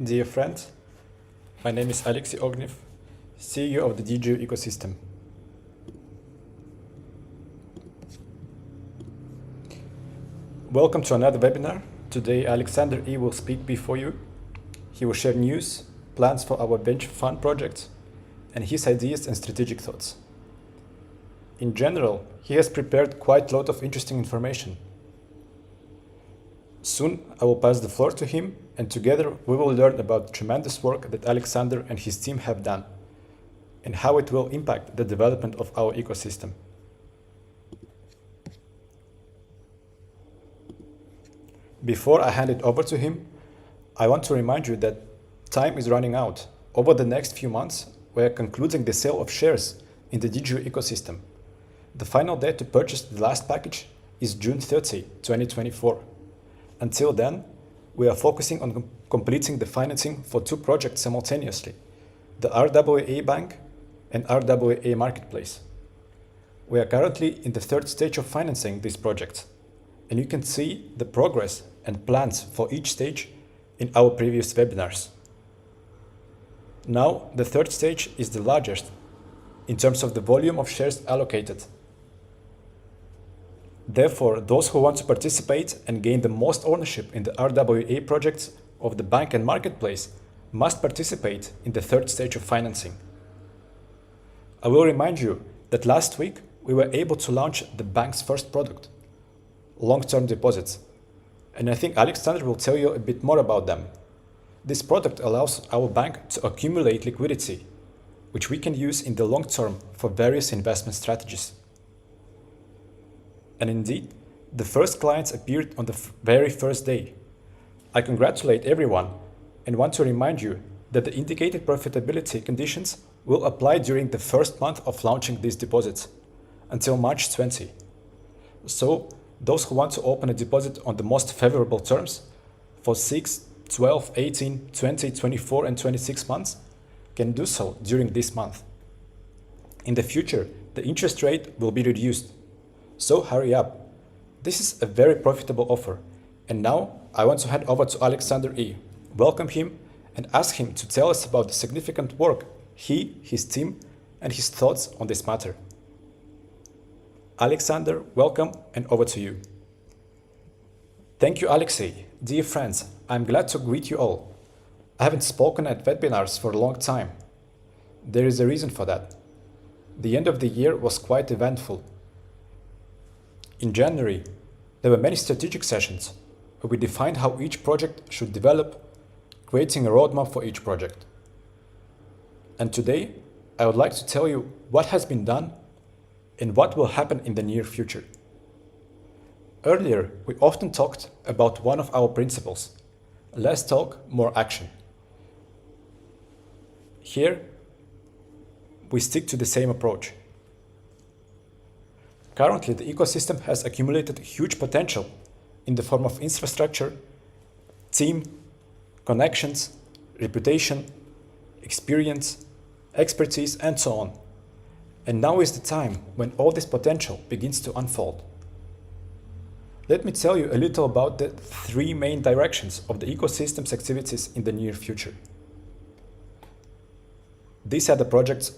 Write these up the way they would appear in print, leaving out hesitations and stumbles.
Dear friends, my name is Alexey Ognev, CEO of the DigiU ecosystem. Welcome to another webinar. Today Alexander E. will speak before you. He will share news, plans for our venture fund projects, and his ideas and strategic thoughts. In general, he has prepared quite a lot of interesting information. Soon I will pass the floor to him, and together we will learn about the tremendous work that Alexander and his team have done and how it will impact the development of our ecosystem. Before I hand it over to him, I want to remind you that time is running out. Over the next few months, we are concluding the sale of shares in the DigiU ecosystem. The final date to purchase the last package is June 30, 2024. Until then, we are focusing on completing the financing for two projects simultaneously, the RWA Bank and RWA Marketplace. We are currently in the third stage of financing these projects, and you can see the progress and plans for each stage in our previous webinars. Now, the third stage is the largest in terms of the volume of shares allocated. Therefore, those who want to participate and gain the most ownership in the RWA projects of the bank and marketplace must participate in the third stage of financing. I will remind you that last week we were able to launch the bank's first product, long-term deposits, and I think Alexander will tell you a bit more about them. This product allows our bank to accumulate liquidity, which we can use in the long term for various investment strategies. And indeed, the first clients appeared on the very first day. I congratulate everyone and want to remind you that the indicated profitability conditions will apply during the first month of launching these deposits until March 20. So, those who want to open a deposit on the most favorable terms for 6, 12, 18, 20, 24 and 26 months can do so during this month. In the future, the interest rate will be reduced. So hurry up. This is a very profitable offer. And now I want to hand over to Alexander E. Welcome him and ask him to tell us about the significant work he, his team, and his thoughts on this matter. Alexander, welcome, and over to you. Thank you, Alexey. Dear friends, I'm glad to greet you all. I haven't spoken at webinars for a long time. There is a reason for that. The end of the year was quite eventful. In January, there were many strategic sessions where we defined how each project should develop, creating a roadmap for each project. And today, I would like to tell you what has been done and what will happen in the near future. Earlier, we often talked about one of our principles: less talk, more action. Here, we stick to the same approach. Currently, the ecosystem has accumulated huge potential in the form of infrastructure, team, connections, reputation, experience, expertise, and so on. And now is the time when all this potential begins to unfold. Let me tell you a little about the three main directions of the ecosystem's activities in the near future. These are the projects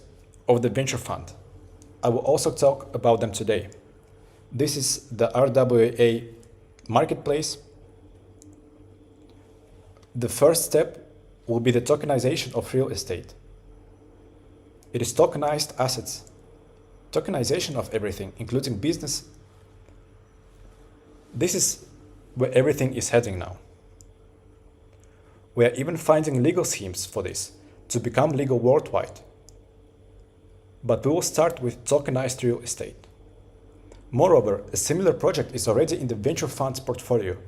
of the venture fund. I will also talk about them today. This is the RWA Marketplace. The first step will be the tokenization of real estate. It is tokenized assets, tokenization of everything, including business. This is where everything is heading now. We are even finding legal schemes for this to become legal worldwide. But we will start with tokenized real estate. Moreover, a similar project is already in the venture fund's portfolio.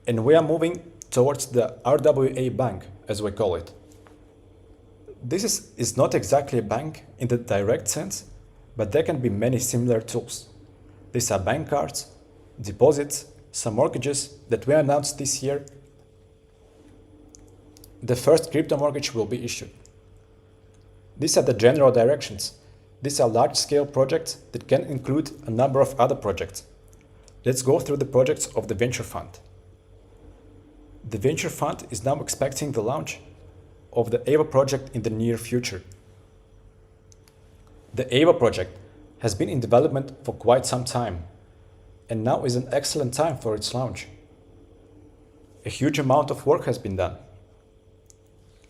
And we are moving towards the RWA Bank, as we call it. This is not exactly a bank in the direct sense, but there can be many similar tools. These are bank cards, deposits, some mortgages that we announced this year. The first crypto mortgage will be issued. These are the general directions. These are large-scale projects that can include a number of other projects. Let's go through the projects of the venture fund. The venture fund is now expecting the launch of the EVA project in the near future. The EVA project has been in development for quite some time, and now is an excellent time for its launch. A huge amount of work has been done.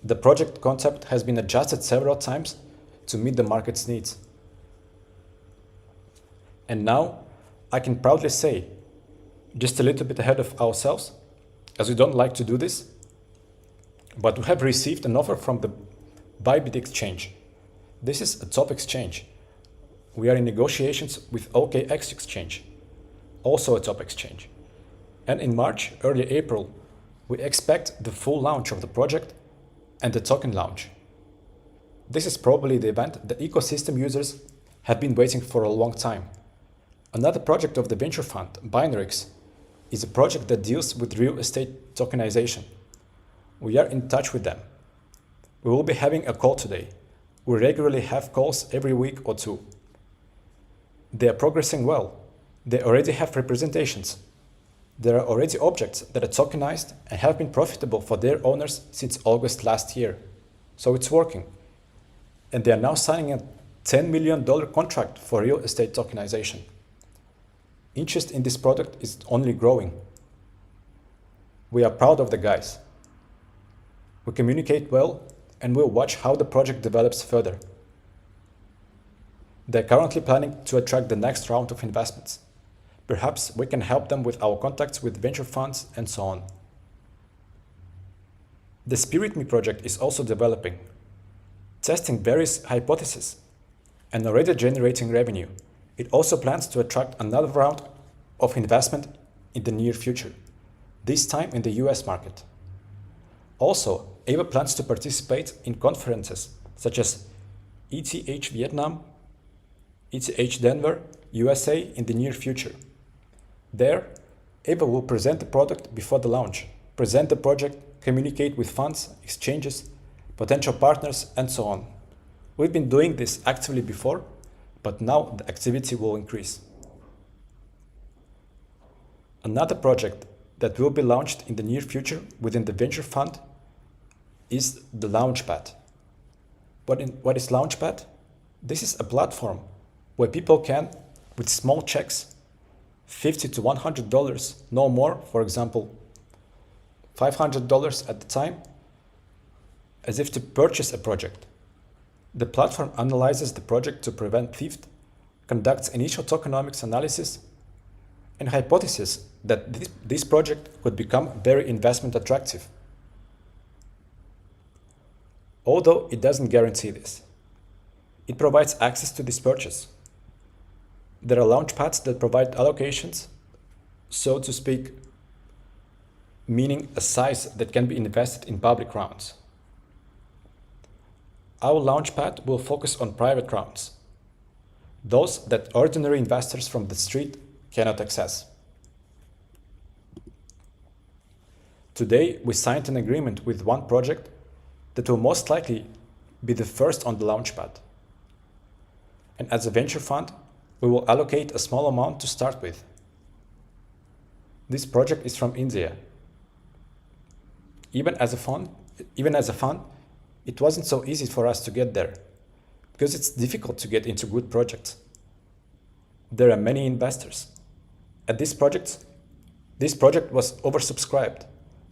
The project concept has been adjusted several times to meet the market's needs. And now, I can proudly say, just a little bit ahead of ourselves, as we don't like to do this, but we have received an offer from the Bybit exchange. This is a top exchange. We are in negotiations with OKX exchange, also a top exchange. And in March, early April, we expect the full launch of the project and the token launch. This is probably the event the ecosystem users have been waiting for a long time. Another project of the venture fund, Binarix, is a project that deals with real estate tokenization. We are in touch with them. We will be having a call today. We regularly have calls every week or two. They are progressing well. They already have representations. There are already objects that are tokenized and have been profitable for their owners since August last year. So it's working. And they are now signing a $10 million contract for real estate tokenization. Interest in this product is only growing. We are proud of the guys. We communicate well and we'll watch how the project develops further. They're currently planning to attract the next round of investments. Perhaps we can help them with our contacts with venture funds and so on. The SpiritMe project is also developing, testing various hypotheses and already generating revenue. It also plans to attract another round of investment in the near future, this time in the US market. Also, EVA plans to participate in conferences such as ETH Vietnam, ETH Denver, USA in the near future. There, EVA will present the product before the launch, present the project, communicate with funds, exchanges, potential partners, and so on. We've been doing this actively before, but now the activity will increase. Another project that will be launched in the near future within the venture fund is the Launchpad. What is Launchpad? This is a platform where people can, with small checks, $50 to $100, no more, for example, $500 at the time, as if to purchase a project. The platform analyzes the project to prevent theft, conducts initial tokenomics analysis, and hypotheses that this project could become very investment attractive. Although it doesn't guarantee this, it provides access to this purchase. There are launchpads that provide allocations, so to speak, meaning a size that can be invested in public rounds. Our launchpad will focus on private rounds, those that ordinary investors from the street cannot access. Today, we signed an agreement with one project that will most likely be the first on the launchpad. And as a venture fund, we will allocate a small amount to start with. This project is from India. Even as a fund, it wasn't so easy for us to get there, because it's difficult to get into good projects. There are many investors. At this project was oversubscribed.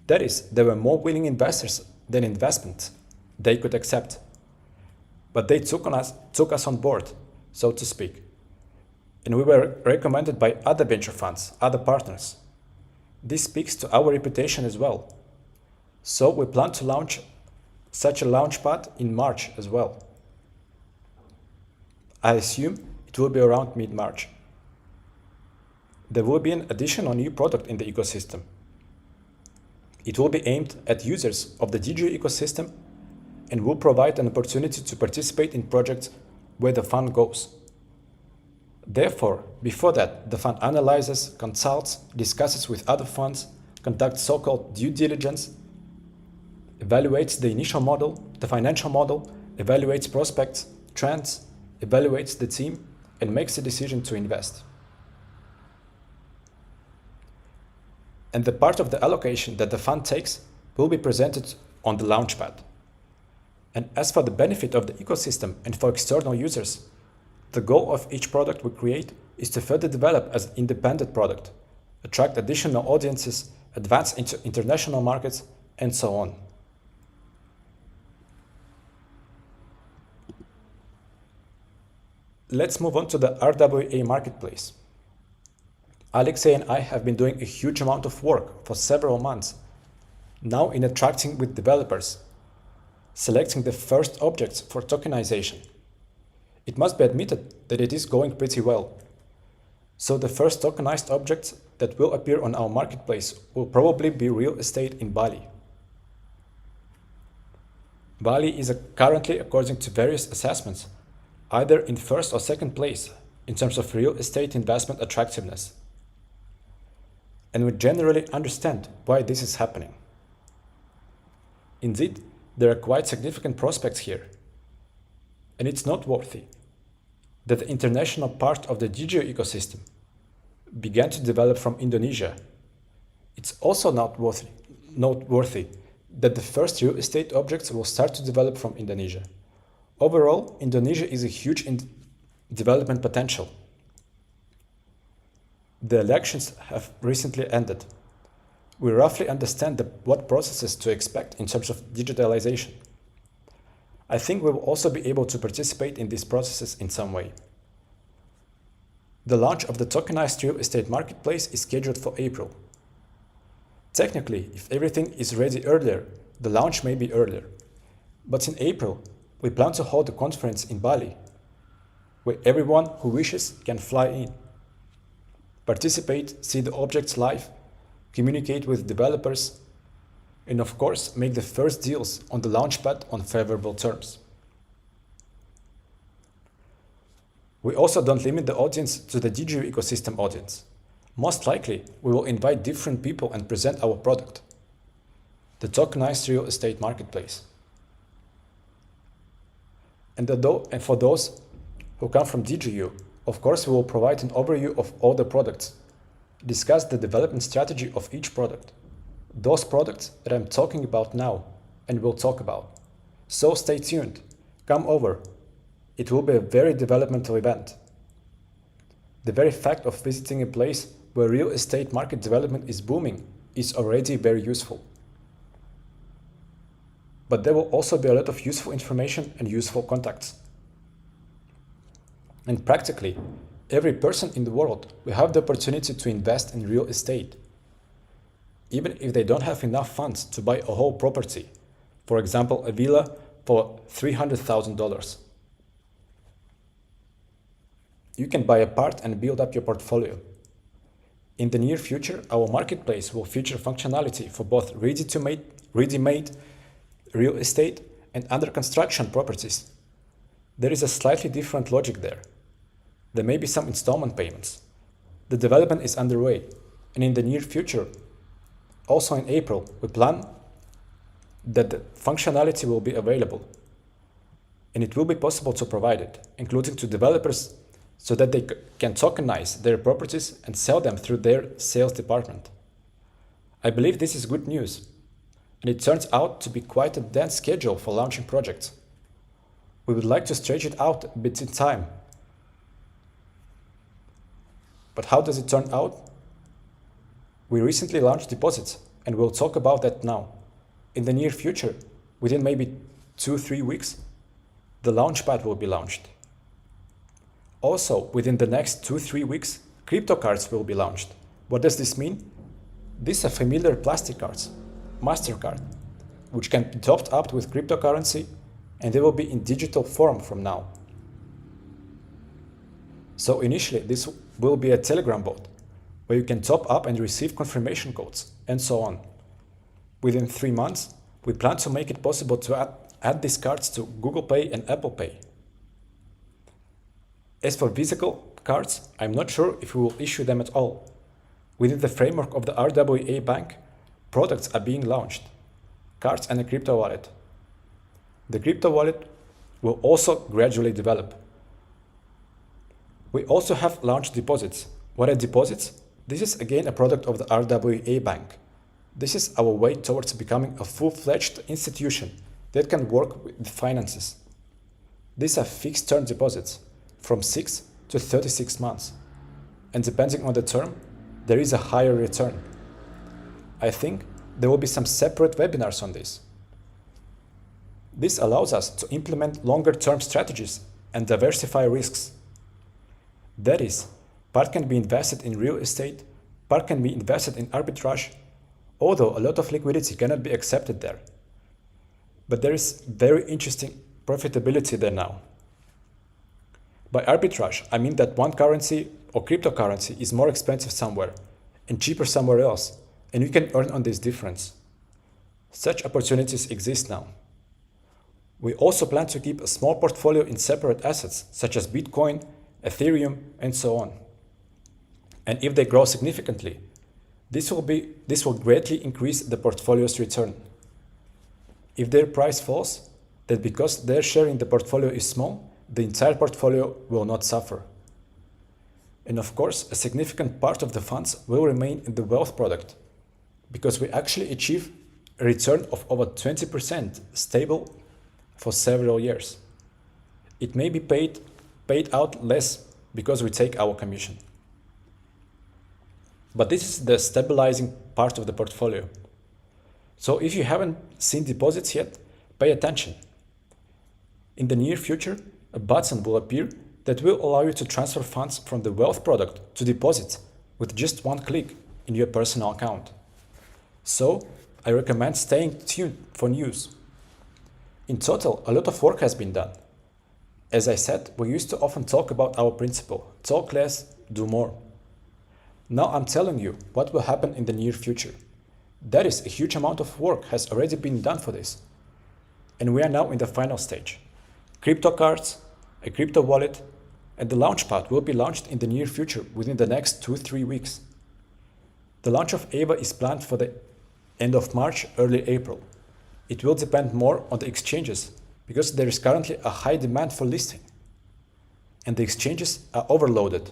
That is, there were more willing investors than investment they could accept. But they took us on board, so to speak. And we were recommended by other venture funds, other partners. This speaks to our reputation as well. So we plan to launch such a launchpad in March as well. I assume it will be around mid-March. There will be an additional new product in the ecosystem. It will be aimed at users of the DigiU ecosystem and will provide an opportunity to participate in projects where the fund goes. Therefore, before that, the fund analyzes, consults, discusses with other funds, conducts so-called due diligence, evaluates the initial model, the financial model, evaluates prospects, trends, evaluates the team, and makes a decision to invest. and the part of the allocation that the fund takes will be presented on the Launchpad. And as for the benefit of the ecosystem and for external users, the goal of each product we create is to further develop as an independent product, attract additional audiences, advance into international markets, and so on. Let's move on to the RWA marketplace. Alexey and I have been doing a huge amount of work for several months, now in attracting with developers, selecting the first objects for tokenization. It must be admitted that it is going pretty well. So the first tokenized objects that will appear on our marketplace will probably be real estate in Bali. Bali is currently, according to various assessments, either in first or second place in terms of real estate investment attractiveness. And we generally understand why this is happening. Indeed, there are quite significant prospects here. And it's noteworthy that the international part of the DigiU ecosystem began to develop from Indonesia. It's also noteworthy that the first real estate objects will start to develop from Indonesia. Overall, Indonesia is a huge development potential. The elections have recently ended. We roughly understand what processes to expect in terms of digitalization. I think we will also be able to participate in these processes in some way. The launch of the tokenized real estate marketplace is scheduled for April. Technically, if everything is ready earlier, the launch may be earlier. But in April, we plan to hold a conference in Bali, where everyone who wishes can fly in, participate, see the objects live, communicate with developers, and of course, make the first deals on the Launchpad on favorable terms. We also don't limit the audience to the DigiU ecosystem audience. Most likely, we will invite different people and present our product, the tokenized real estate marketplace. And for those who come from DigiU, of course, we will provide an overview of all the products, discuss the development strategy of each product, those products that I'm talking about now and will talk about. So stay tuned, come over. It will be a very developmental event. The very fact of visiting a place where real estate market development is booming is already very useful. But there will also be a lot of useful information and useful contacts. And practically, every person in the world will have the opportunity to invest in real estate, even if they don't have enough funds to buy a whole property, for example, a villa for $300,000. You can buy a part and build up your portfolio. In the near future, our marketplace will feature functionality for both ready-made real estate and under construction properties. There is a slightly different logic there. There may be some installment payments. The development is underway, and in the near future, also in April, we plan that the functionality will be available, and it will be possible to provide it, including to developers, so that they can tokenize their properties and sell them through their sales department. I believe this is good news, and it turns out to be quite a dense schedule for launching projects. We would like to stretch it out a bit in time. But how does it turn out? We recently launched deposits, and we'll talk about that now. In the near future, within maybe 2-3 weeks, the Launchpad will be launched. Also, within the next 2-3 weeks, crypto cards will be launched. What does this mean? These are familiar plastic cards, MasterCard, which can be topped up with cryptocurrency, and they will be in digital form from now. So initially, this will be a Telegram bot, where you can top up and receive confirmation codes, and so on. Within 3 months, we plan to make it possible to add these cards to Google Pay and Apple Pay. As for physical cards, I'm not sure if we will issue them at all. Within the framework of the RWA Bank, products are being launched, cards and a crypto wallet. The crypto wallet will also gradually develop. We also have launched deposits. What are deposits? This is again a product of the RWA Bank. This is our way towards becoming a full-fledged institution that can work with finances. These are fixed-term deposits from 6 to 36 months, and depending on the term, there is a higher return. I think there will be some separate webinars on this. This allows us to implement longer-term strategies and diversify risks. That is, part can be invested in real estate, part can be invested in arbitrage, although a lot of liquidity cannot be accepted there. But there is very interesting profitability there now. By arbitrage, I mean that one currency or cryptocurrency is more expensive somewhere and cheaper somewhere else, and we can earn on this difference. Such opportunities exist now. We also plan to keep a small portfolio in separate assets such as Bitcoin, Ethereum, and so on. And if they grow significantly, this will greatly increase the portfolio's return. If their price falls, then because their share in the portfolio is small, the entire portfolio will not suffer. And of course, a significant part of the funds will remain in the wealth product, because we actually achieve a return of over 20% stable for several years. It may be paid out less because we take our commission. But this is the stabilizing part of the portfolio. So if you haven't seen deposits yet, pay attention. In the near future, a button will appear that will allow you to transfer funds from the wealth product to deposits with just one click in your personal account. So I recommend staying tuned for news. In total, a lot of work has been done. As I said, we used to often talk about our principle, talk less, do more. Now I'm telling you what will happen in the near future. That is, a huge amount of work has already been done for this. And we are now in the final stage. Crypto cards, a crypto wallet, and the Launchpad will be launched in the near future within the next 2-3 weeks. The launch of AVA is planned for the end of March, early April. It will depend more on the exchanges because there is currently a high demand for listing and the exchanges are overloaded.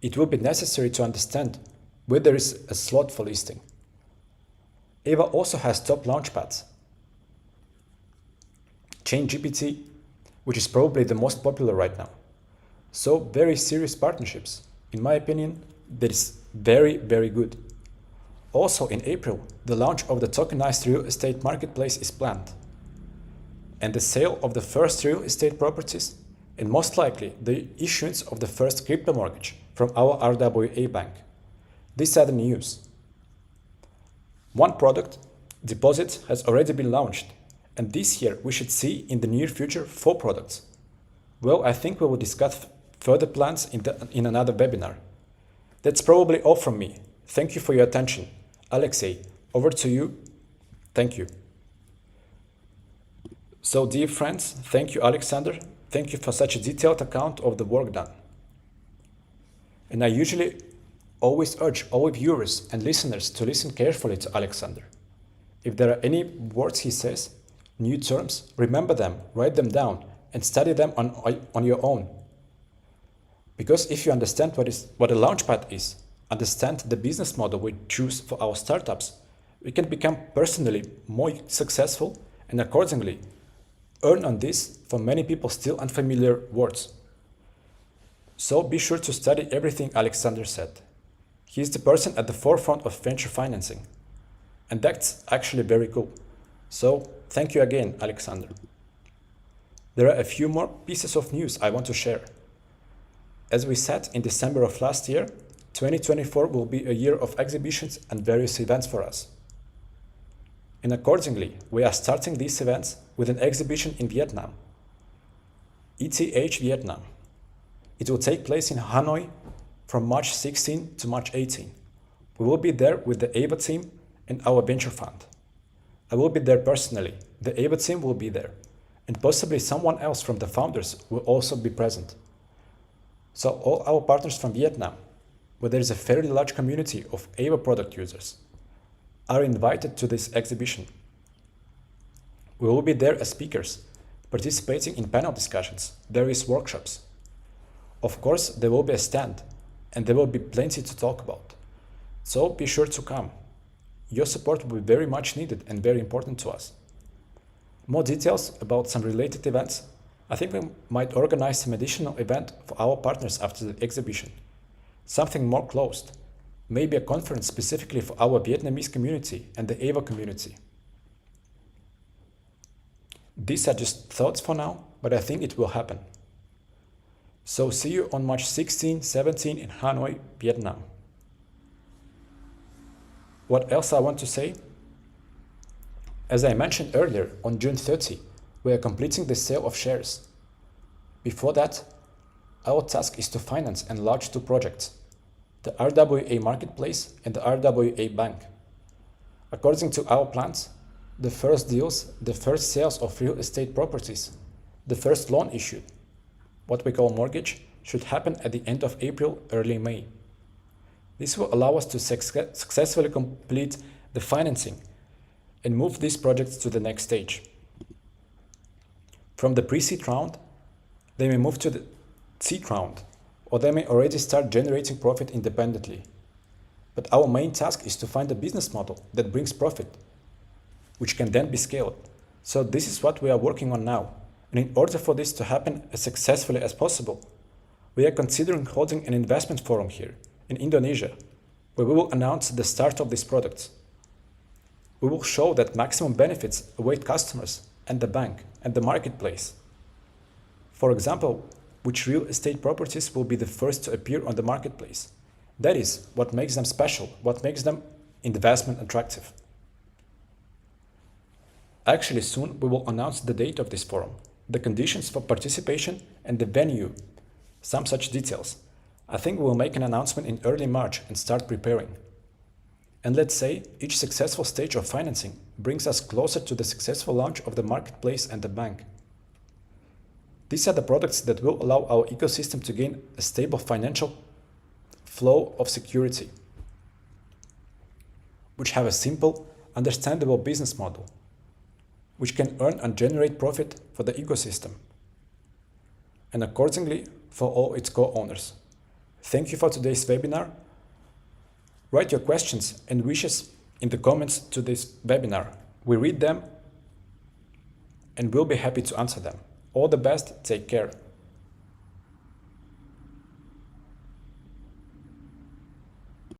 It will be necessary to understand where there is a slot for listing. AVA also has top launchpads. ChainGPT, which is probably the most popular right now. So very serious partnerships. In my opinion, that is very, very good. Also in April, the launch of the tokenized real estate marketplace is planned. And the sale of the first real estate properties, and most likely the issuance of the first crypto mortgage from our RWA bank. These are the news. One product, deposit, has already been launched, and this year we should see in the near future 4 products. Well, I think we will discuss further plans in another webinar. That's probably all from me. Thank you for your attention. Alexey, over to you. Thank you. So, dear friends, thank you, Alexander. Thank you for such a detailed account of the work done. And I usually always urge all viewers and listeners to listen carefully to Alexander. If there are any words he says, new terms, remember them, write them down, and study them on your own. Because if you understand what a launchpad is, understand the business model we choose for our startups, we can become personally more successful and accordingly earn on this for many people still unfamiliar words. So be sure to study everything Alexander said. He is the person at the forefront of venture financing. And that's actually very cool. So thank you again, Alexander. There are a few more pieces of news I want to share. As we said in December of last year, 2024 will be a year of exhibitions and various events for us. And accordingly, we are starting these events with an exhibition in Vietnam. ETH Vietnam. It will take place in Hanoi from March 16 to March 18. We will be there with the AVA team and our venture fund. I will be there personally. The AVA team will be there. And possibly someone else from the founders will also be present. So all our partners from Vietnam, where there is a fairly large community of AVA product users, are invited to this exhibition. We will be there as speakers, participating in panel discussions, various workshops. Of course, there will be a stand, and there will be plenty to talk about. So be sure to come. Your support will be very much needed and very important to us. More details about some related events. I think we might organize some additional event for our partners after the exhibition. Something more closed. Maybe a conference specifically for our Vietnamese community and the AVA community. These are just thoughts for now, but I think it will happen. So see you on March 16, 17 in Hanoi, Vietnam. What else I want to say? As I mentioned earlier, on June 30, we are completing the sale of shares. Before that, our task is to finance and launch 2 projects, the RWA Marketplace and the RWA Bank. According to our plans, the first deals, the first sales of real estate properties, the first loan issued, what we call mortgage, should happen at the end of April, early May. This will allow us to successfully complete the financing and move these projects to the next stage. From the pre-seed round, they may move to the seed round, or they may already start generating profit independently. But our main task is to find a business model that brings profit, which can then be scaled. So this is what we are working on now. And in order for this to happen as successfully as possible, we are considering holding an investment forum here in Indonesia, where we will announce the start of these products. We will show that maximum benefits await customers and the bank and the marketplace. For example, which real estate properties will be the first to appear on the marketplace. That is what makes them special, what makes them investment attractive. Actually, soon we will announce the date of this forum, the conditions for participation and the venue, some such details. I think we will make an announcement in early March and start preparing. And let's say each successful stage of financing brings us closer to the successful launch of the marketplace and the bank. These are the products that will allow our ecosystem to gain a stable financial flow of security, which have a simple, understandable business model, which can earn and generate profit for the ecosystem, and accordingly for all its co-owners. Thank you for today's webinar. Write your questions and wishes in the comments to this webinar. We read them and we'll be happy to answer them. All the best, take care.